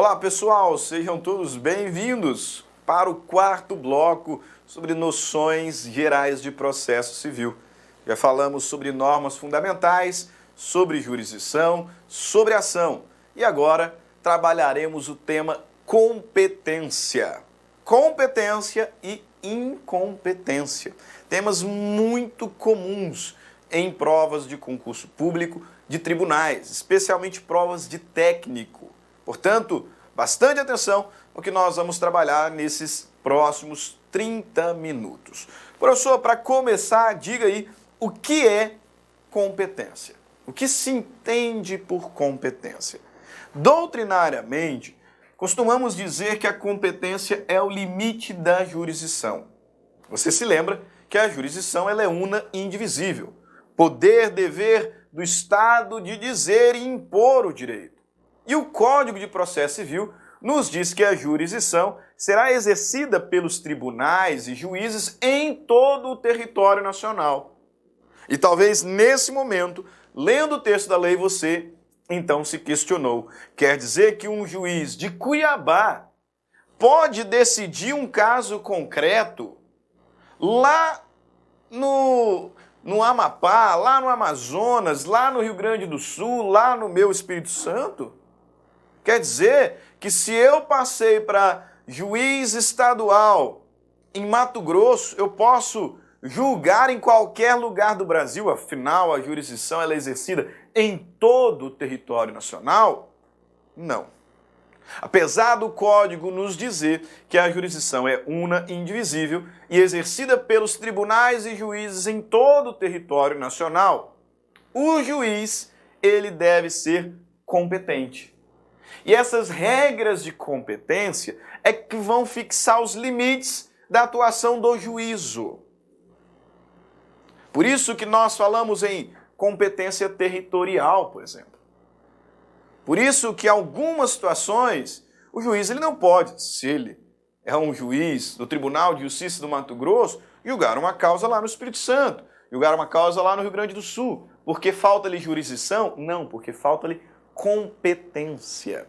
Olá pessoal, sejam todos bem-vindos para o quarto bloco sobre noções gerais de processo civil. Já falamos sobre normas fundamentais, sobre jurisdição, sobre ação e agora trabalharemos o tema competência. Competência e incompetência. Temas muito comuns em provas de concurso público de tribunais, especialmente provas de técnico. Portanto, bastante atenção no que nós vamos trabalhar nesses próximos 30 minutos. Professor, para começar, diga aí o que é competência. O que se entende por competência? Doutrinariamente, costumamos dizer que a competência é o limite da jurisdição. Você se lembra que a jurisdição ela é una e indivisível. Poder, dever do Estado de dizer e impor o direito. E o Código de Processo Civil nos diz que a jurisdição será exercida pelos tribunais e juízes em todo o território nacional. E talvez nesse momento, lendo o texto da lei, você então se questionou. Quer dizer que um juiz de Cuiabá pode decidir um caso concreto lá no Amapá, lá no Amazonas, lá no Rio Grande do Sul, lá no meu Espírito Santo? Quer dizer que se eu passei para juiz estadual em Mato Grosso, eu posso julgar em qualquer lugar do Brasil, afinal a jurisdição ela é exercida em todo o território nacional? Não. Apesar do Código nos dizer que a jurisdição é una e indivisível e exercida pelos tribunais e juízes em todo o território nacional, o juiz ele deve ser competente. E essas regras de competência é que vão fixar os limites da atuação do juízo. Por isso que nós falamos em competência territorial, por exemplo. Por isso que em algumas situações o juiz ele não pode, se ele é um juiz do Tribunal de Justiça do Mato Grosso, julgar uma causa lá no Espírito Santo, julgar uma causa lá no Rio Grande do Sul. Porque falta-lhe jurisdição? Não, porque falta-lhe competência.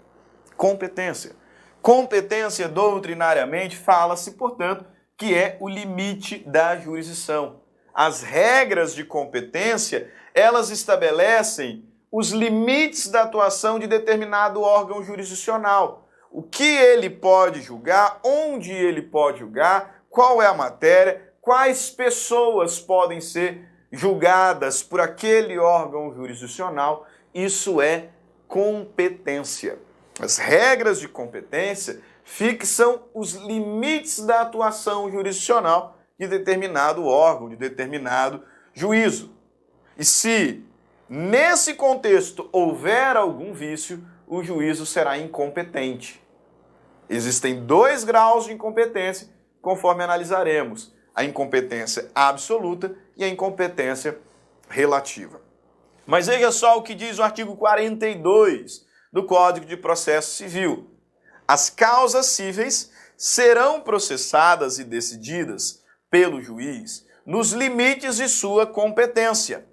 Competência. Competência, doutrinariamente, fala-se, portanto, que é o limite da jurisdição. As regras de competência, elas estabelecem os limites da atuação de determinado órgão jurisdicional. O que ele pode julgar, onde ele pode julgar, qual é a matéria, quais pessoas podem ser julgadas por aquele órgão jurisdicional. Isso é competência. As regras de competência fixam os limites da atuação jurisdicional de determinado órgão, de determinado juízo. E se nesse contexto houver algum vício, o juízo será incompetente. Existem 2 graus de incompetência, conforme analisaremos: a incompetência absoluta e a incompetência relativa. Mas veja só o que diz o artigo 42 do Código de Processo Civil. As causas cíveis serão processadas e decididas pelo juiz nos limites de sua competência,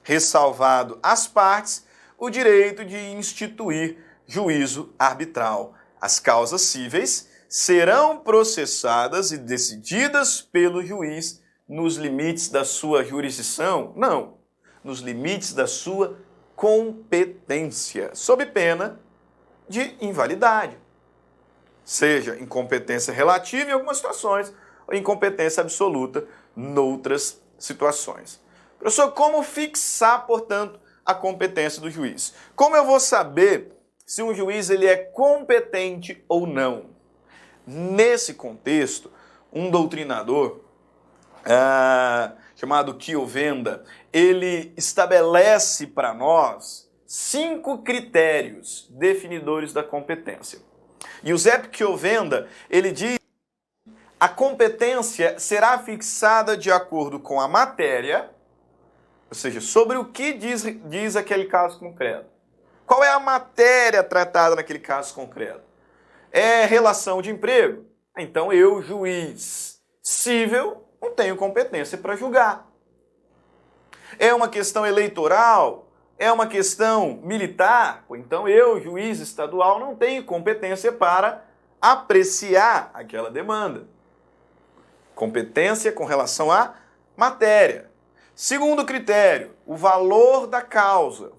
ressalvado às partes o direito de instituir juízo arbitral. As causas cíveis serão processadas e decididas pelo juiz nos limites da sua jurisdição? Não, nos limites da sua competência, sob pena de invalidade. Seja incompetência relativa em algumas situações ou incompetência absoluta noutras situações. Professor, como fixar, portanto, a competência do juiz? Como eu vou saber se um juiz ele é competente ou não? Nesse contexto, um doutrinador chamado Chiovenda, ele estabelece para nós 5 critérios definidores da competência. E o Zé Chiovenda, ele diz que a competência será fixada de acordo com a matéria, ou seja, sobre o que diz aquele caso concreto. Qual é a matéria tratada naquele caso concreto? É relação de emprego? Então eu, juiz cível, não tenho competência para julgar. É uma questão eleitoral? é uma questão militar, então eu, juiz estadual, não tenho competência para apreciar aquela demanda. Competência com relação à matéria. Segundo critério, o valor da causa.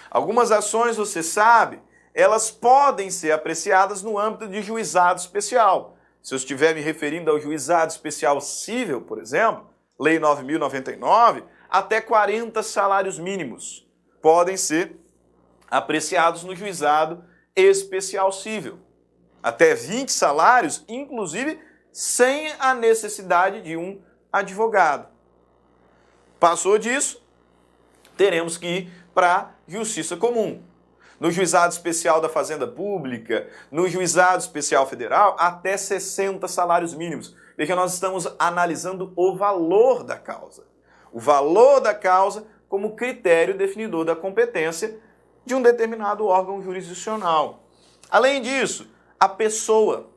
Algumas ações, você sabe, elas podem ser apreciadas no âmbito de juizado especial. Se eu estiver me referindo ao juizado especial civil, por exemplo, Lei 9.099, até 40 salários mínimos podem ser apreciados no juizado especial civil. Até 20 salários, inclusive sem a necessidade de um advogado. Passou disso, teremos que ir para a justiça comum. No juizado especial da Fazenda Pública, no juizado especial federal, até 60 salários mínimos. Veja, nós estamos analisando o valor da causa. O valor da causa como critério definidor da competência de um determinado órgão jurisdicional. Além disso, a pessoa.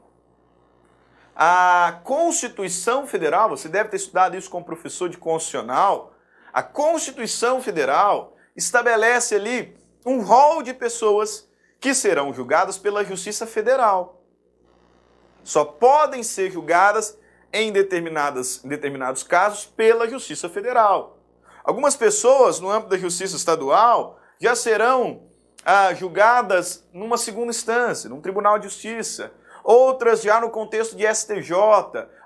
A Constituição Federal, você deve ter estudado isso com professor de constitucional, a Constituição Federal estabelece ali um rol de pessoas que serão julgadas pela Justiça Federal. Só podem ser julgadas em determinados casos pela Justiça Federal. Algumas pessoas, no âmbito da Justiça Estadual, já serão julgadas numa segunda instância, num Tribunal de Justiça. Outras já no contexto de STJ,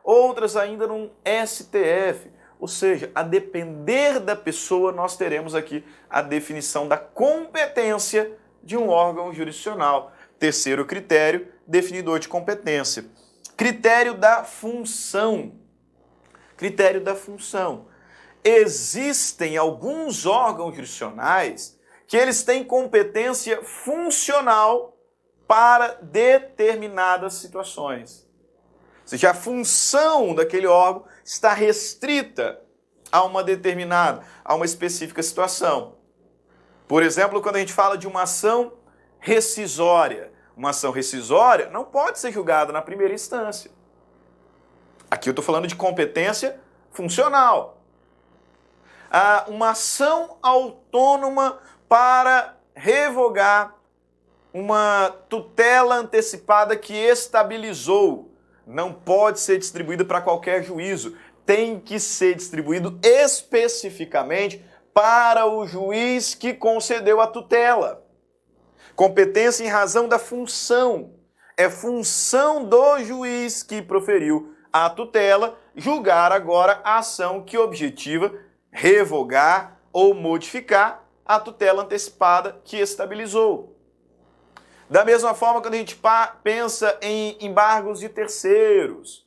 outras ainda num STF. Ou seja, a depender da pessoa, nós teremos aqui a definição da competência de um órgão jurisdicional. Terceiro critério, definidor de competência. Critério da função. Critério da função. Existem alguns órgãos jurisdicionais que eles têm competência funcional para determinadas situações. Ou seja, a função daquele órgão está restrita a uma determinada, a uma específica situação. Por exemplo, quando a gente fala de uma ação rescisória. Uma ação rescisória não pode ser julgada na primeira instância. Aqui eu estou falando de competência funcional. Uma ação autônoma para revogar uma tutela antecipada que estabilizou. Não pode ser distribuído para qualquer juízo. Tem que ser distribuído especificamente para o juiz que concedeu a tutela. Competência em razão da função. É função do juiz que proferiu a tutela julgar agora a ação que objetiva revogar ou modificar a tutela antecipada que estabilizou. Da mesma forma, quando a gente pensa em embargos de terceiros,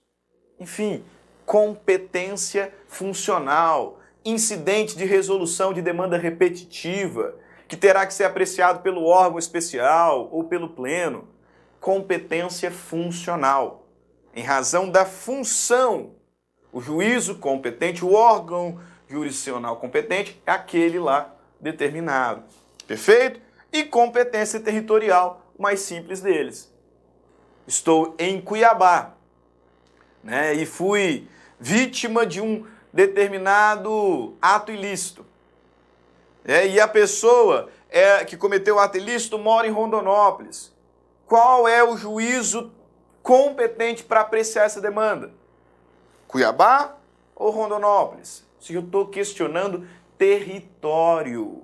enfim, competência funcional, incidente de resolução de demanda repetitiva, que terá que ser apreciado pelo órgão especial ou pelo pleno, competência funcional. Em razão da função, o juízo competente, o órgão jurisdicional competente é aquele lá determinado. Perfeito? E competência territorial, o mais simples deles. Estou em Cuiabá, né, e fui vítima de um determinado ato ilícito. E a pessoa que cometeu o ato ilícito mora em Rondonópolis. Qual é o juízo competente para apreciar essa demanda? Cuiabá ou Rondonópolis? Se eu estou questionando território.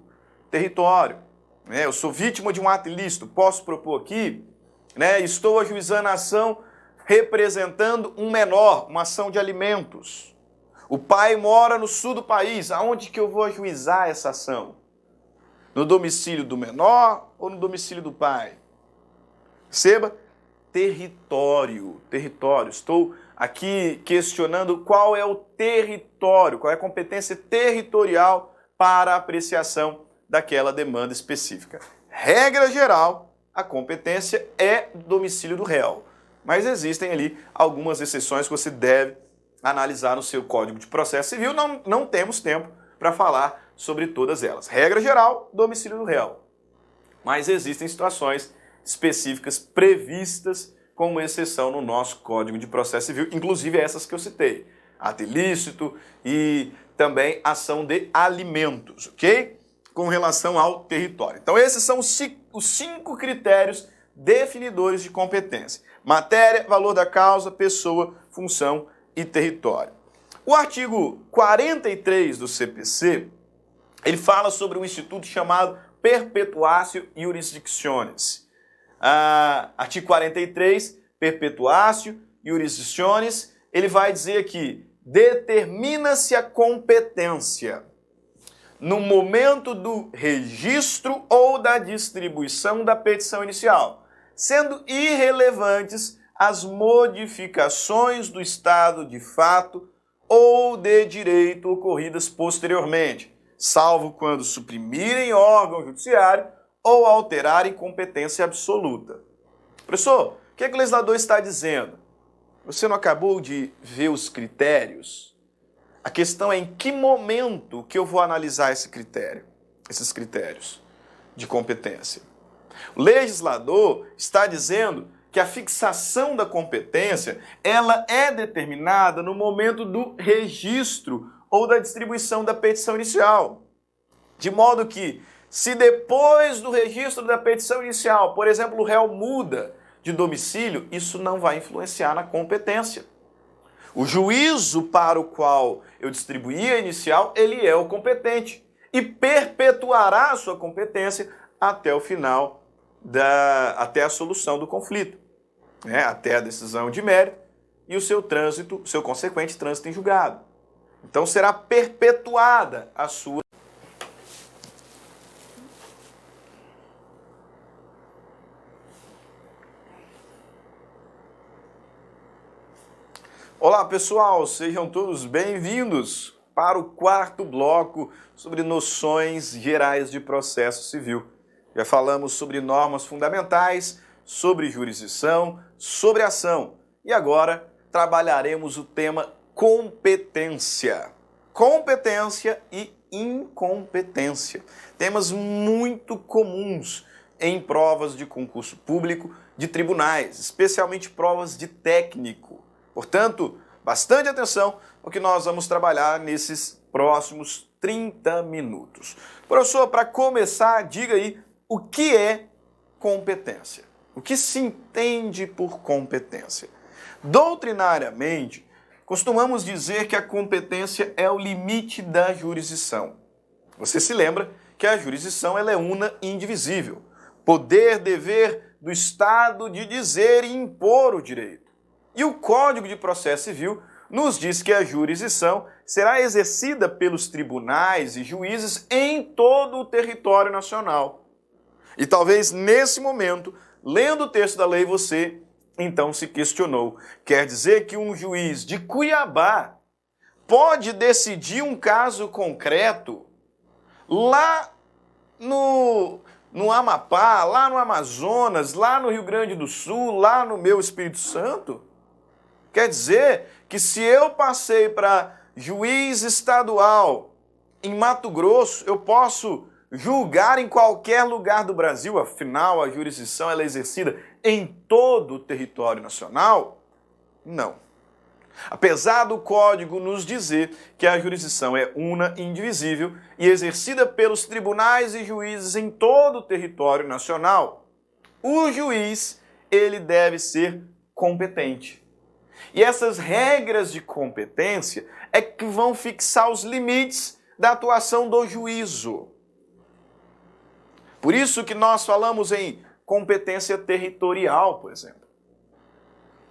Território. Eu sou vítima de um ato ilícito, posso propor aqui, estou ajuizando a ação representando um menor, uma ação de alimentos. O pai mora no sul do país, aonde que eu vou ajuizar essa ação? No domicílio do menor ou no domicílio do pai? Perceba, território, território. Estou aqui questionando qual é o território, qual é a competência territorial para a apreciação daquela demanda específica. Regra geral, a competência é do domicílio do réu, mas existem ali algumas exceções que você deve analisar no seu Código de Processo Civil. Não temos tempo para falar sobre todas elas. Regra geral, domicílio do réu. Mas existem situações específicas previstas como exceção no nosso Código de Processo Civil, inclusive essas que eu citei. Ato ilícito e também ação de alimentos, ok? com relação ao território. Então esses são os 5 critérios definidores de competência: matéria, valor da causa, pessoa, função e território. O artigo 43 do CPC, ele fala sobre um instituto chamado Perpetuatio Jurisdictionis. Artigo 43, Perpetuatio Jurisdictionis, ele vai dizer aqui: determina-se a competência no momento do registro ou da distribuição da petição inicial, sendo irrelevantes as modificações do estado de fato ou de direito ocorridas posteriormente, salvo quando suprimirem órgão judiciário ou alterarem competência absoluta. Professor, o que o legislador está dizendo? Você não acabou de ver os critérios? A questão é em que momento que eu vou analisar esses critérios de competência. O legislador está dizendo que a fixação da competência, ela é determinada no momento do registro ou da distribuição da petição inicial. De modo que, se depois do registro da petição inicial, por exemplo, o réu muda de domicílio, isso não vai influenciar na competência. O juízo para o qual eu distribuí a inicial, ele é o competente e perpetuará a sua competência até o final, até a solução do conflito, né? Até a decisão de mérito e o seu consequente trânsito em julgado. Então será perpetuada a sua. Olá pessoal, sejam todos bem-vindos para o 4º bloco sobre noções gerais de processo civil. Já falamos sobre normas fundamentais, sobre jurisdição, sobre ação e agora trabalharemos o tema competência. Competência e incompetência. Temas muito comuns em provas de concurso público de tribunais, especialmente provas de técnico. Portanto, bastante atenção ao que nós vamos trabalhar nesses próximos 30 minutos. Professor, para começar, diga aí o que é competência. O que se entende por competência? Doutrinariamente, costumamos dizer que a competência é o limite da jurisdição. Você se lembra que a jurisdição ela é una e indivisível. Poder, dever do Estado de dizer e impor o direito. E o Código de Processo Civil nos diz que a jurisdição será exercida pelos tribunais e juízes em todo o território nacional. E talvez nesse momento, lendo o texto da lei, você então se questionou. Quer dizer que um juiz de Cuiabá pode decidir um caso concreto lá no Amapá, lá no Amazonas, lá no Rio Grande do Sul, lá no meu Espírito Santo? Quer dizer que se eu passei para juiz estadual em Mato Grosso, eu posso julgar em qualquer lugar do Brasil, afinal a jurisdição ela é exercida em todo o território nacional? Não. Apesar do Código nos dizer que a jurisdição é una e indivisível e exercida pelos tribunais e juízes em todo o território nacional, o juiz ele deve ser competente. E essas regras de competência é que vão fixar os limites da atuação do juízo. Por isso que nós falamos em competência territorial, por exemplo.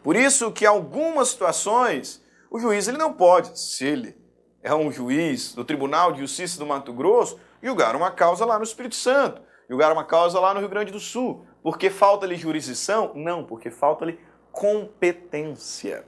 Por isso que em algumas situações o juiz ele não pode, se ele é um juiz do Tribunal de Justiça do Mato Grosso, julgar uma causa lá no Espírito Santo, julgar uma causa lá no Rio Grande do Sul. Porque falta-lhe jurisdição? Não, porque falta-lhe competência.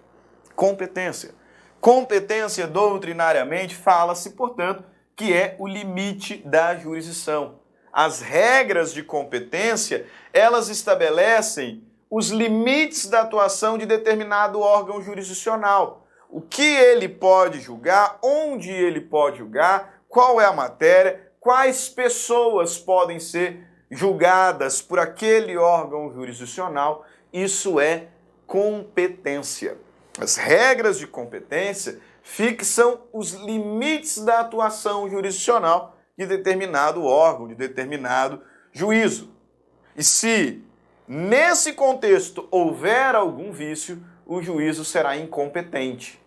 Competência. Competência, doutrinariamente, fala-se, portanto, que é o limite da jurisdição. As regras de competência, elas estabelecem os limites da atuação de determinado órgão jurisdicional. O que ele pode julgar, onde ele pode julgar, qual é a matéria, quais pessoas podem ser julgadas por aquele órgão jurisdicional. Isso é competência. As regras de competência fixam os limites da atuação jurisdicional de determinado órgão, de determinado juízo. E se nesse contexto houver algum vício, o juízo será incompetente.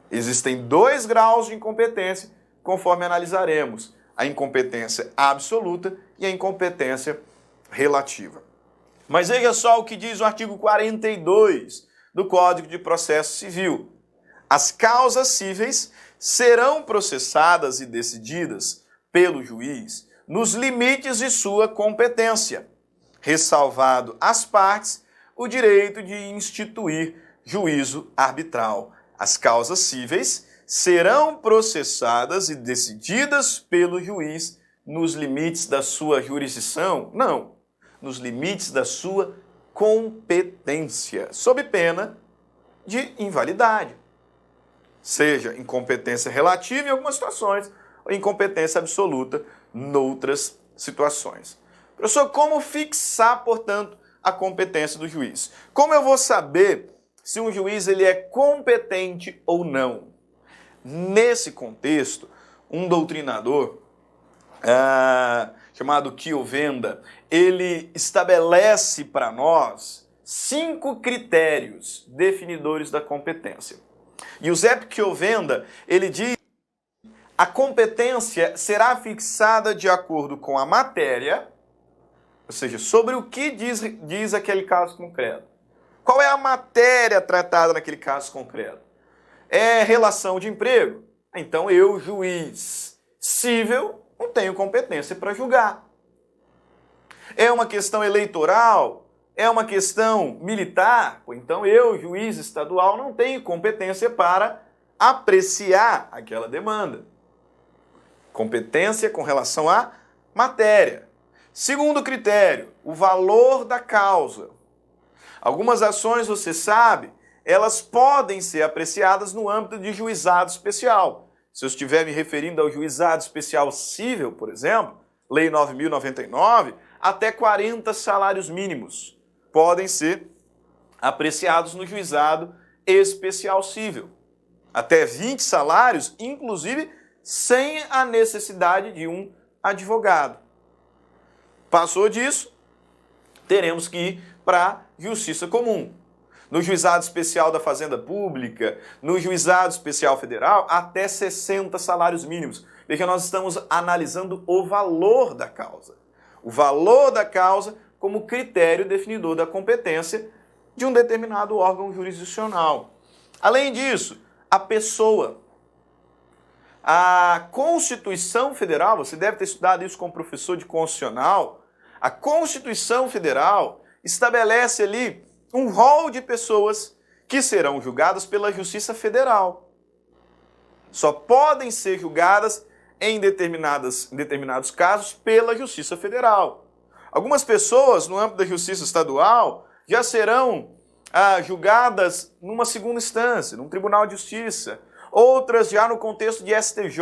Existem 2 graus de incompetência, conforme analisaremos: a incompetência absoluta e a incompetência relativa. Mas veja só o que diz o artigo 42 do Código de Processo Civil. As causas cíveis serão processadas e decididas pelo juiz nos limites de sua competência, ressalvado às partes o direito de instituir juízo arbitral. As causas cíveis serão processadas e decididas pelo juiz nos limites da sua jurisdição? Não, nos limites da sua competência, sob pena de invalidade. Seja incompetência relativa em algumas situações, ou incompetência absoluta noutras situações. Professor, como fixar, portanto, a competência do juiz? Como eu vou saber se um juiz ele é competente ou não? Nesse contexto, um doutrinador chamado Chiovenda, ele estabelece para nós 5 critérios definidores da competência. Giuseppe Chiovenda, ele diz que a competência será fixada de acordo com a matéria, ou seja, sobre o que diz aquele caso concreto. Qual é a matéria tratada naquele caso concreto? É relação de emprego? Então eu, juiz cível, não tenho competência para julgar. É uma questão eleitoral? É uma questão militar? Então eu, juiz estadual, não tenho competência para apreciar aquela demanda. Competência com relação à matéria. Segundo critério, o valor da causa. Algumas ações, você sabe, elas podem ser apreciadas no âmbito de juizado especial. Se eu estiver me referindo ao juizado especial cível, por exemplo, Lei 9.099, até 40 salários mínimos podem ser apreciados no juizado especial cível. Até 20 salários, inclusive sem a necessidade de um advogado. Passou disso, teremos que ir para a justiça comum. No juizado especial da Fazenda Pública, no juizado especial federal, até 60 salários mínimos. Veja, nós estamos analisando o valor da causa. O valor da causa como critério definidor da competência de um determinado órgão jurisdicional. Além disso, a pessoa. A Constituição Federal, você deve ter estudado isso como professor de constitucional, a Constituição Federal estabelece ali um rol de pessoas que serão julgadas pela Justiça Federal. Só podem ser julgadas em determinados casos pela Justiça Federal. Algumas pessoas, no âmbito da Justiça Estadual, já serão julgadas numa segunda instância, num Tribunal de Justiça. Outras já no contexto de STJ,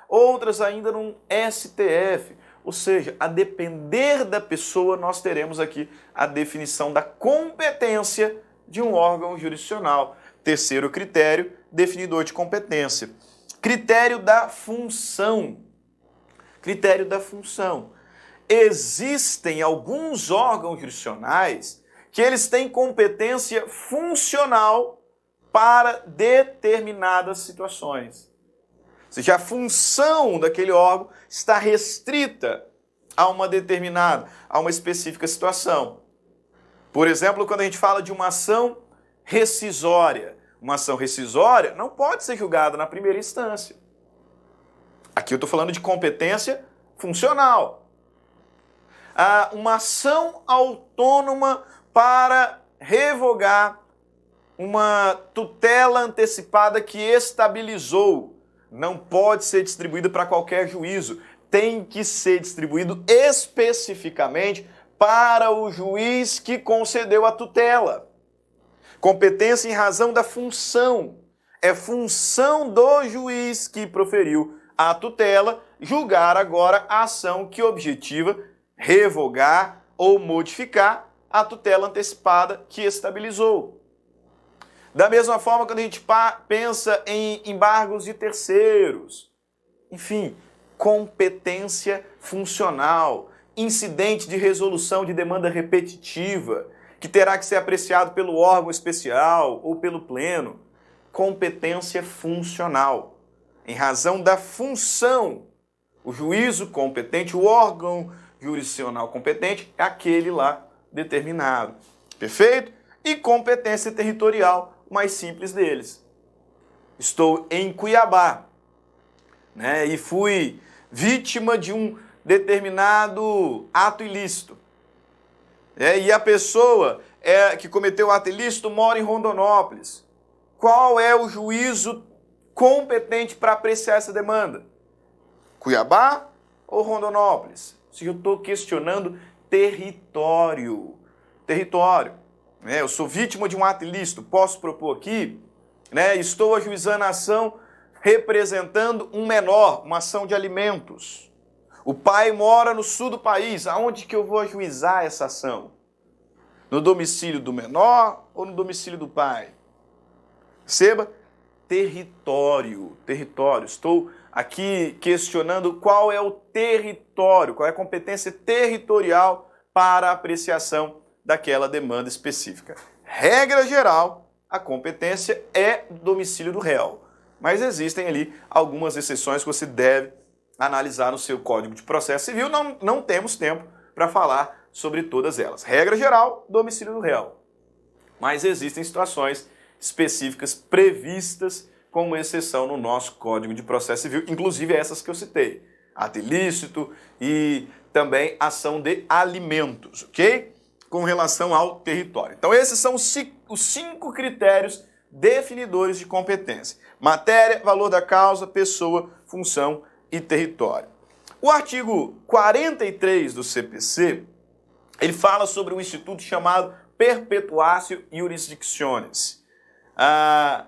outras ainda num STF. Ou seja, a depender da pessoa, nós teremos aqui a definição da competência de um órgão jurisdicional. Terceiro critério, definidor de competência. Critério da função. Critério da função. Existem alguns órgãos jurisdicionais que eles têm competência funcional para determinadas situações. Ou seja, a função daquele órgão está restrita a uma determinada, a uma específica situação. Por exemplo, quando a gente fala de uma ação rescisória. Uma ação rescisória não pode ser julgada na primeira instância. Aqui eu estou falando de competência funcional. Uma ação autônoma para revogar uma tutela antecipada que estabilizou. Não pode ser distribuído para qualquer juízo. Tem que ser distribuído especificamente para o juiz que concedeu a tutela. Competência em razão da função. É função do juiz que proferiu a tutela julgar agora a ação que objetiva revogar ou modificar a tutela antecipada que estabilizou. Da mesma forma, quando a gente pensa em embargos de terceiros, enfim, competência funcional, incidente de resolução de demanda repetitiva, que terá que ser apreciado pelo órgão especial ou pelo pleno. Competência funcional. Em razão da função, o juízo competente, o órgão jurisdicional competente é aquele lá determinado. Perfeito? E competência territorial, o mais simples deles. Estou em Cuiabá, né, e fui vítima de um determinado ato ilícito. E a pessoa que cometeu o ato ilícito mora em Rondonópolis. Qual é o juízo competente para apreciar essa demanda? Cuiabá ou Rondonópolis? Se eu estou questionando território. Território. Eu sou vítima de um ato ilícito, posso propor aqui, estou ajuizando a ação representando um menor, uma ação de alimentos. O pai mora no sul do país, aonde que eu vou ajuizar essa ação? No domicílio do menor ou no domicílio do pai? Perceba, território, território. Estou aqui questionando qual é o território, qual é a competência territorial para a apreciação daquela demanda específica. Regra geral, a competência é do domicílio do réu, mas existem ali algumas exceções que você deve analisar no seu Código de Processo Civil. Não temos tempo para falar sobre todas elas. Regra geral, domicílio do réu. Mas existem situações específicas previstas como exceção no nosso Código de Processo Civil, inclusive essas que eu citei. Ato ilícito e também ação de alimentos, ok? Com relação ao território. Então esses são os 5 critérios definidores de competência. Matéria, valor da causa, pessoa, função e território. O artigo 43 do CPC, ele fala sobre um instituto chamado perpetuatio jurisdictionis.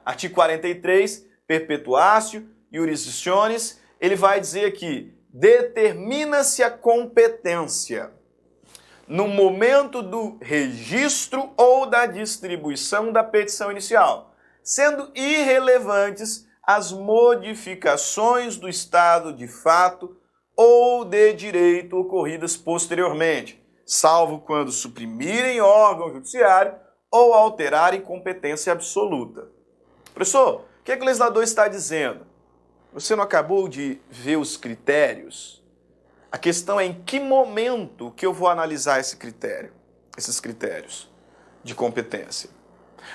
Artigo 43, perpetuatio jurisdictionis, ele vai dizer aqui, determina-se a competência no momento do registro ou da distribuição da petição inicial, sendo irrelevantes as modificações do estado de fato ou de direito ocorridas posteriormente, salvo quando suprimirem órgão judiciário ou alterarem competência absoluta. Professor, o que o legislador está dizendo? Você não acabou de ver os critérios? A questão é em que momento que eu vou analisar esses critérios de competência.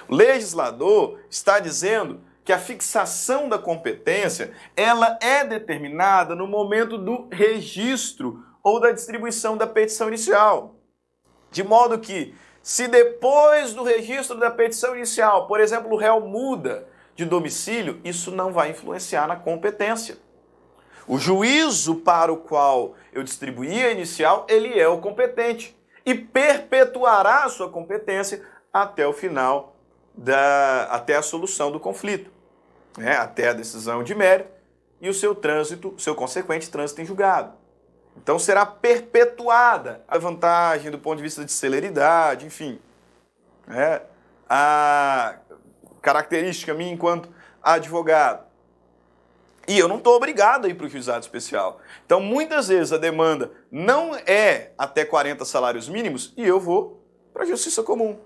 O legislador está dizendo que a fixação da competência, ela é determinada no momento do registro ou da distribuição da petição inicial. De modo que, se depois do registro da petição inicial, por exemplo, o réu muda de domicílio, isso não vai influenciar na competência. O juízo para o qual eu distribuí a inicial, ele é o competente e perpetuará a sua competência até o final, até a solução do conflito, até a decisão de mérito e o seu consequente trânsito em julgado. Então será perpetuada a vantagem do ponto de vista de celeridade, enfim, a característica minha enquanto advogado. E eu não estou obrigado a ir para o juizado especial. Então, muitas vezes a demanda não é até 40 salários mínimos e eu vou para a justiça comum,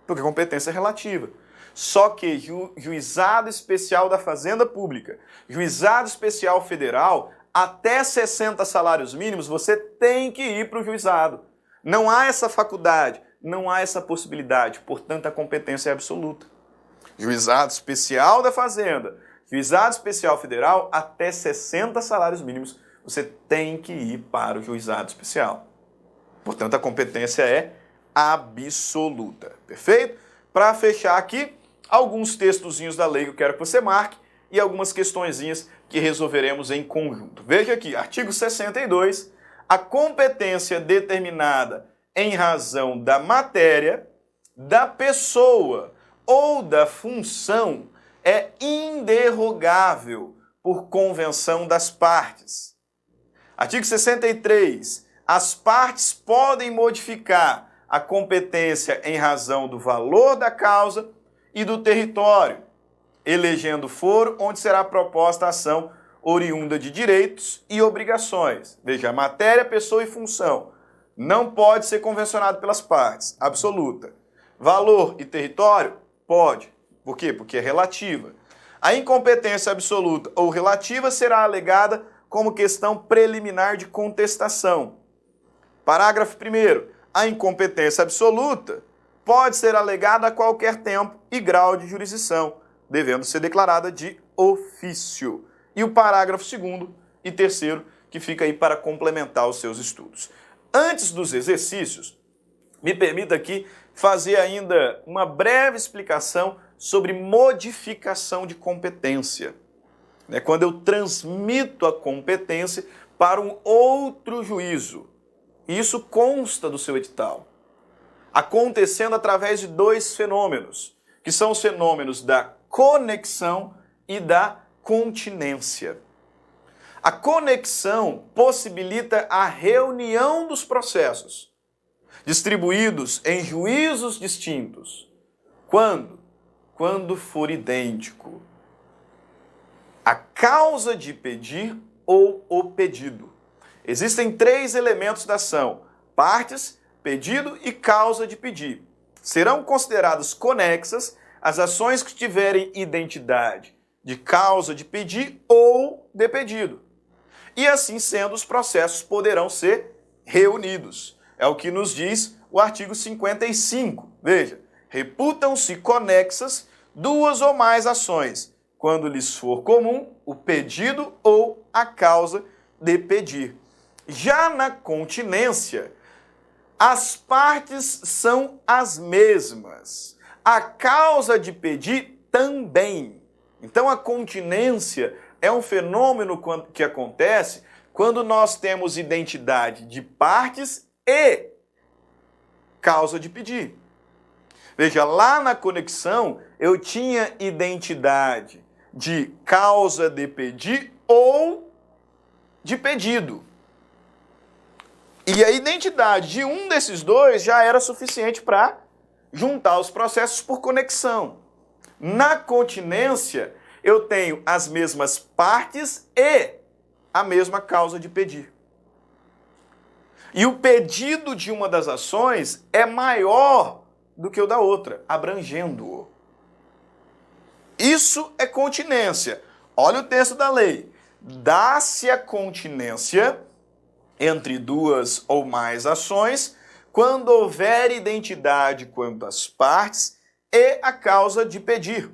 porque a competência é relativa. Só que juizado especial da Fazenda Pública, juizado especial federal, até 60 salários mínimos, você tem que ir para o juizado. Não há essa faculdade, não há essa possibilidade, portanto a competência é absoluta. Juizado especial da Fazenda, juizado especial federal, até 60 salários mínimos, você tem que ir para o juizado especial. Portanto, a competência é absoluta. Perfeito? Para fechar aqui, alguns textozinhos da lei que eu quero que você marque e algumas questõezinhas que resolveremos em conjunto. Veja aqui, artigo 62, a competência determinada em razão da matéria, da pessoa ou da função é inderrogável por convenção das partes. Artigo 63. As partes podem modificar a competência em razão do valor da causa e do território, elegendo foro onde será proposta a ação oriunda de direitos e obrigações. Veja, matéria, pessoa e função. Não pode ser convencionado pelas partes, absoluta. Valor e território? Pode. Por quê? Porque é relativa. A incompetência absoluta ou relativa será alegada como questão preliminar de contestação. Parágrafo 1º. A incompetência absoluta pode ser alegada a qualquer tempo e grau de jurisdição, devendo ser declarada de ofício. E o parágrafo 2º e 3º, que fica aí para complementar os seus estudos. Antes dos exercícios, me permita aqui fazer ainda uma breve explicação sobre modificação de competência. Quando eu transmito a competência para um outro juízo. Isso consta do seu edital. Acontecendo através de dois fenômenos, que são os fenômenos da conexão e da continência. A conexão possibilita a reunião dos processos, distribuídos em juízos distintos. Quando? Quando for idêntico a causa de pedir ou o pedido. Existem 3 elementos da ação: partes, pedido e causa de pedir. Serão consideradas conexas as ações que tiverem identidade de causa de pedir ou de pedido. E assim sendo, os processos poderão ser reunidos. É o que nos diz o artigo 55. Veja, reputam-se conexas 2 ou mais ações, quando lhes for comum o pedido ou a causa de pedir. Já na continência, as partes são as mesmas. A causa de pedir também. Então a continência é um fenômeno que acontece quando nós temos identidade de partes e causa de pedir. Veja, lá na conexão eu tinha identidade de causa de pedir ou de pedido. E a identidade de um desses dois já era suficiente para juntar os processos por conexão. Na continência, eu tenho as mesmas partes e a mesma causa de pedir. E o pedido de uma das ações é maior do que o da outra, abrangendo-o. Isso é continência. Olha o texto da lei. Dá-se a continência entre 2 ou mais ações quando houver identidade quanto às partes e a causa de pedir.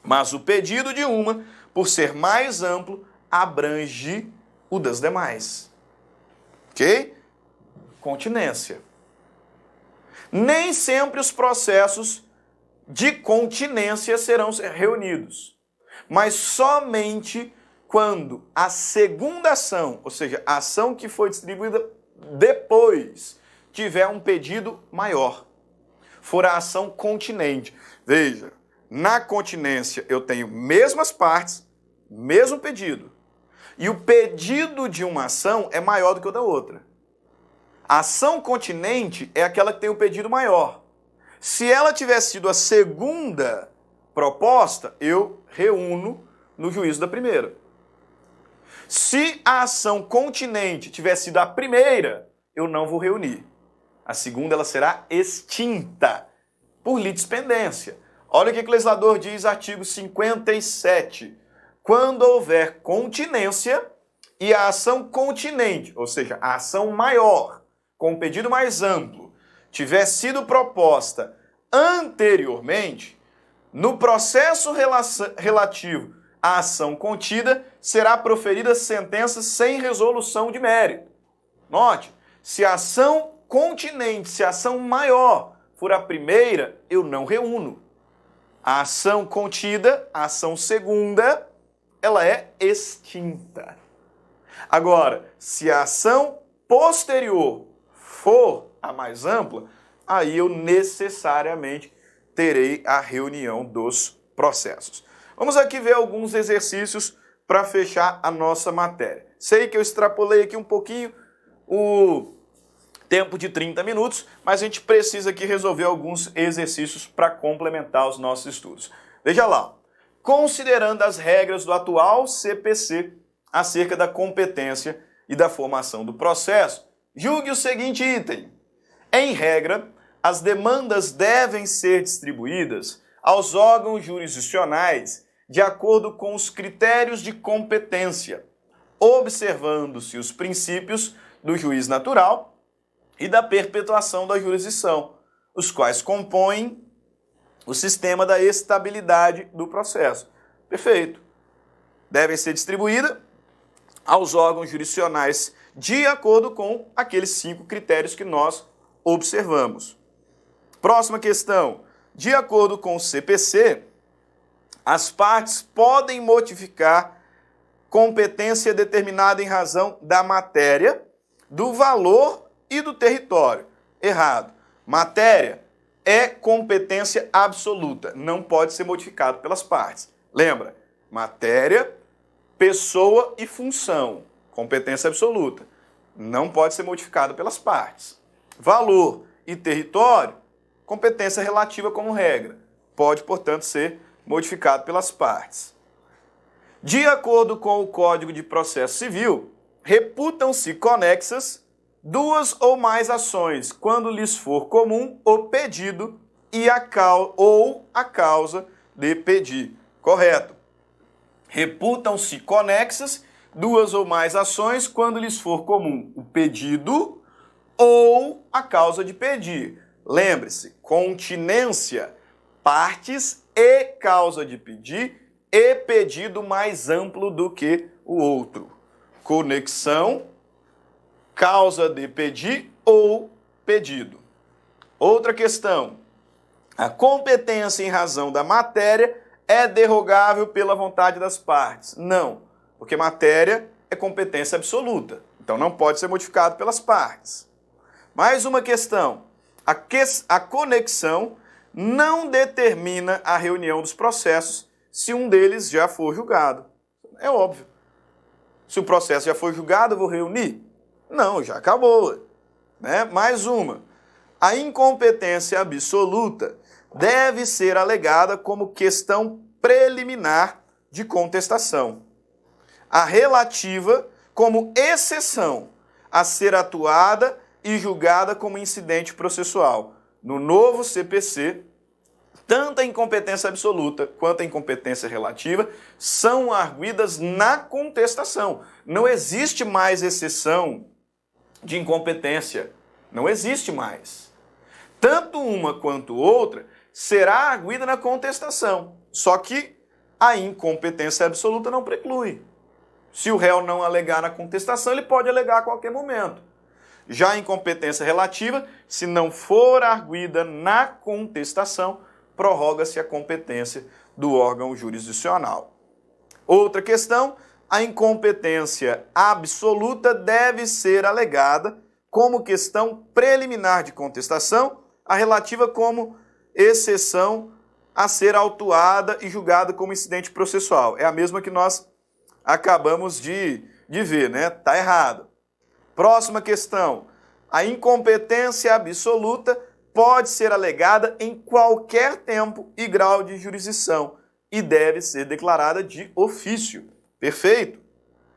Mas o pedido de uma, por ser mais amplo, abrange o das demais. Ok? Continência. Nem sempre os processos de continência serão reunidos, mas somente quando a segunda ação, ou seja, a ação que foi distribuída depois, tiver um pedido maior, for a ação continente. Veja, na continência eu tenho mesmas partes, mesmo pedido, e o pedido de uma ação é maior do que o da outra. A ação continente é aquela que tem o pedido maior. Se ela tivesse sido a segunda proposta, eu reúno no juízo da primeira. Se a ação continente tivesse sido a primeira, eu não vou reunir. A segunda ela será extinta por litispendência. Olha o que o legislador diz, artigo 57. Quando houver continência e a ação continente, ou seja, a ação maior, com um pedido mais amplo, tiver sido proposta anteriormente, no processo relativo à ação contida, será proferida sentença sem resolução de mérito. Note, se a ação continente, se a ação maior for a primeira, eu não reúno. A ação contida, a ação segunda, ela é extinta. Agora, se a ação posterior for a mais ampla, aí eu necessariamente terei a reunião dos processos. Vamos aqui ver alguns exercícios para fechar a nossa matéria. Sei que eu extrapolei aqui um pouquinho o tempo de 30 minutos, mas a gente precisa aqui resolver alguns exercícios para complementar os nossos estudos. Veja lá, considerando as regras do atual CPC acerca da competência e da formação do processo. Julgue o seguinte item. Em regra, as demandas devem ser distribuídas aos órgãos jurisdicionais de acordo com os critérios de competência, observando-se os princípios do juiz natural e da perpetuação da jurisdição, os quais compõem o sistema da estabilidade do processo. Perfeito. Devem ser distribuídas aos órgãos jurisdicionais de acordo com aqueles 5 critérios que nós observamos. Próxima questão. De acordo com o CPC, as partes podem modificar competência determinada em razão da matéria, do valor e do território. Errado. Matéria é competência absoluta, não pode ser modificado pelas partes. Lembra? Matéria, pessoa e função. Competência absoluta. Não pode ser modificado pelas partes. Valor e território, competência relativa como regra. Pode, portanto, ser modificado pelas partes. De acordo com o Código de Processo Civil, reputam-se conexas 2 ou mais ações, quando lhes for comum o pedido e a causa de pedir. Correto. Reputam-se conexas 2 ou mais ações, quando lhes for comum o pedido ou a causa de pedir. Lembre-se, continência, partes e causa de pedir e pedido mais amplo do que o outro. Conexão, causa de pedir ou pedido. Outra questão. A competência em razão da matéria é derrogável pela vontade das partes. Não, porque matéria é competência absoluta. Então não pode ser modificado pelas partes. Mais uma questão. A conexão não determina a reunião dos processos se um deles já for julgado. É óbvio. Se o processo já foi julgado, eu vou reunir? Não, já acabou. Né? Mais uma. A incompetência absoluta deve ser alegada como questão preliminar de contestação. A relativa como exceção a ser atuada e julgada como incidente processual. No novo CPC, tanto a incompetência absoluta quanto a incompetência relativa são arguidas na contestação. Não existe mais exceção de incompetência. Não existe mais. Tanto uma quanto outra será arguida na contestação. Só que a incompetência absoluta não preclui. Se o réu não alegar na contestação, ele pode alegar a qualquer momento. Já a incompetência relativa, se não for arguida na contestação, prorroga-se a competência do órgão jurisdicional. Outra questão, a incompetência absoluta deve ser alegada como questão preliminar de contestação, a relativa como exceção a ser autuada e julgada como incidente processual. É a mesma que nós acabamos de ver, né? Tá errado. Próxima questão. A incompetência absoluta pode ser alegada em qualquer tempo e grau de jurisdição e deve ser declarada de ofício. Perfeito?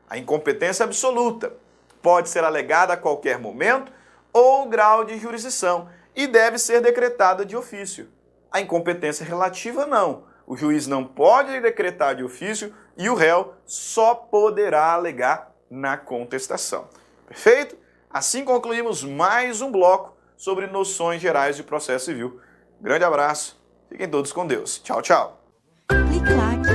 A incompetência absoluta pode ser alegada a qualquer momento ou grau de jurisdição e deve ser decretada de ofício. A incompetência relativa não. O juiz não pode decretar de ofício e o réu só poderá alegar na contestação. Perfeito? Assim concluímos mais um bloco sobre noções gerais de processo civil. Grande abraço, fiquem todos com Deus. Tchau, tchau. Clique like.